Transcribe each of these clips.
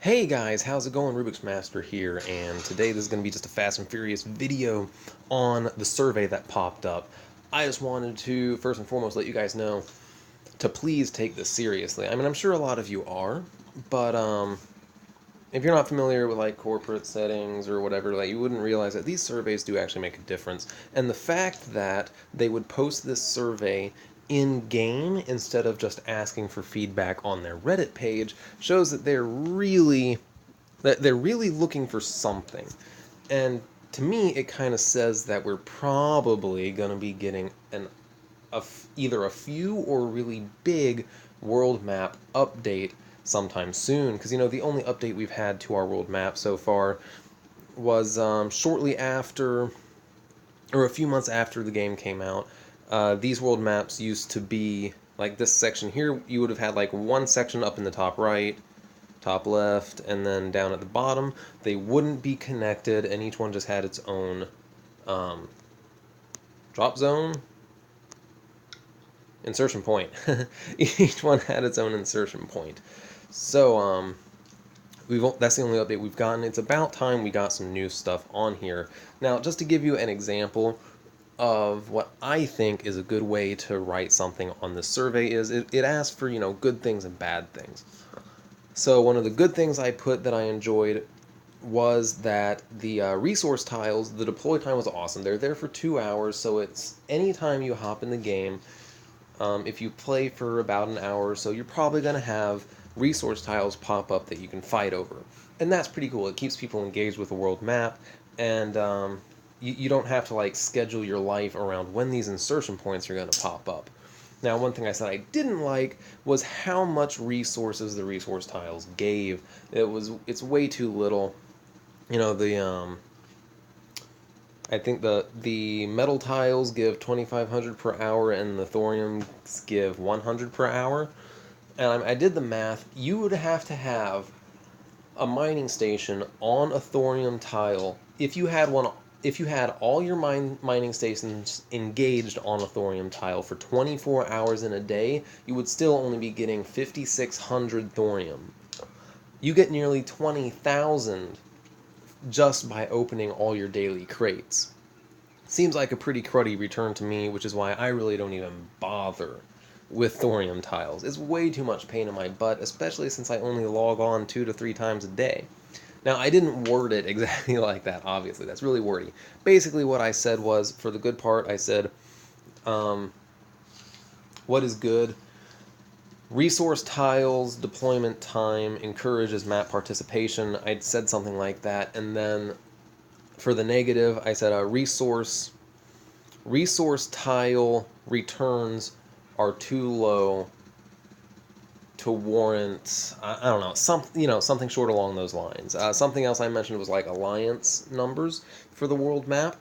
Hey guys, how's it going? Rubik's Master here, and today this is going to be just a Fast and Furious video on the survey that popped up. I just wanted to, first and foremost, let you guys know to please take this seriously. I mean, I'm sure a lot of you are, but if you're not familiar with like corporate settings or whatever, like you wouldn't realize that these surveys do actually make a difference. And the fact that they would post this survey in game instead of just asking for feedback on their Reddit page shows that they're really looking for something. And to me, it kind of says that we're probably going to be getting either a few or really big world map update sometime soon. Because, the only update we've had to our world map so far was shortly after, or a few months after the game came out. These world maps used to be like this section here. You would have had like one section up in the top right, top left, and then down at the bottom. They wouldn't be connected, and each one just had its own drop zone, insertion point. Each one had its own insertion point. So that's the only update we've gotten. It's about time we got some new stuff on here. Now, just to give you an example of what I think is a good way to write something on the survey is it asks for, good things and bad things. So one of the good things I put that I enjoyed was that the resource tiles, the deploy time was awesome. They're there for 2 hours, so it's anytime you hop in the game. If you play for about an hour or so, you're probably going to have resource tiles pop up that you can fight over. And that's pretty cool. It keeps people engaged with the world map, and you don't have to like schedule your life around when these insertion points are going to pop up. Now, one thing I said I didn't like was how much resources the resource tiles gave. It's way too little. I think the metal tiles give 2,500 per hour and the thoriums give 100 per hour. And I did the math. You would have to have a mining station on a thorium tile if you had one. If you had all your mining stations engaged on a thorium tile for 24 hours in a day, you would still only be getting 5,600 thorium. You get nearly 20,000 just by opening all your daily crates. Seems like a pretty cruddy return to me, which is why I really don't even bother with thorium tiles. It's way too much pain in my butt, especially since I only log on 2 to 3 times a day. Now, I didn't word it exactly like that, obviously. That's really wordy. Basically, what I said was, for the good part, I said, what is good? Resource tiles, deployment time, encourages map participation. I'd said something like that. And then for the negative, I said resource tile returns are too low to warrant, I don't know, something short along those lines. Something else I mentioned was like alliance numbers for the world map.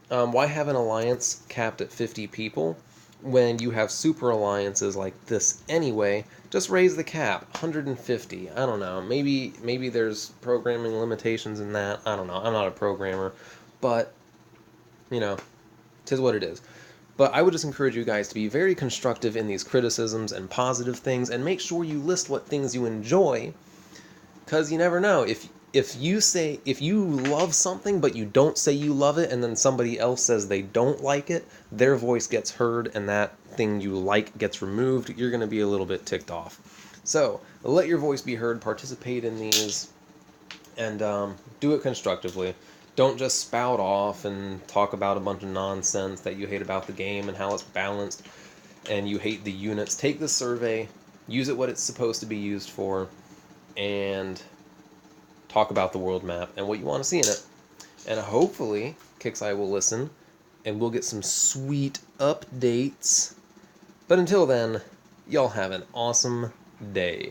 Why have an alliance capped at 50 people when you have super alliances like this anyway? Just raise the cap, 150. I don't know. Maybe there's programming limitations in that. I don't know. I'm not a programmer, but tis what it is. But I would just encourage you guys to be very constructive in these criticisms and positive things, and make sure you list what things you enjoy, because you never know. If you love something but you don't say you love it, and then somebody else says they don't like it, their voice gets heard and that thing you like gets removed, you're going to be a little bit ticked off. So let your voice be heard, participate in these, and do it constructively. Don't just spout off and talk about a bunch of nonsense that you hate about the game and how it's balanced and you hate the units. Take the survey, use it what it's supposed to be used for, and talk about the world map and what you want to see in it. And hopefully, Kixeye will listen, and we'll get some sweet updates. But until then, y'all have an awesome day.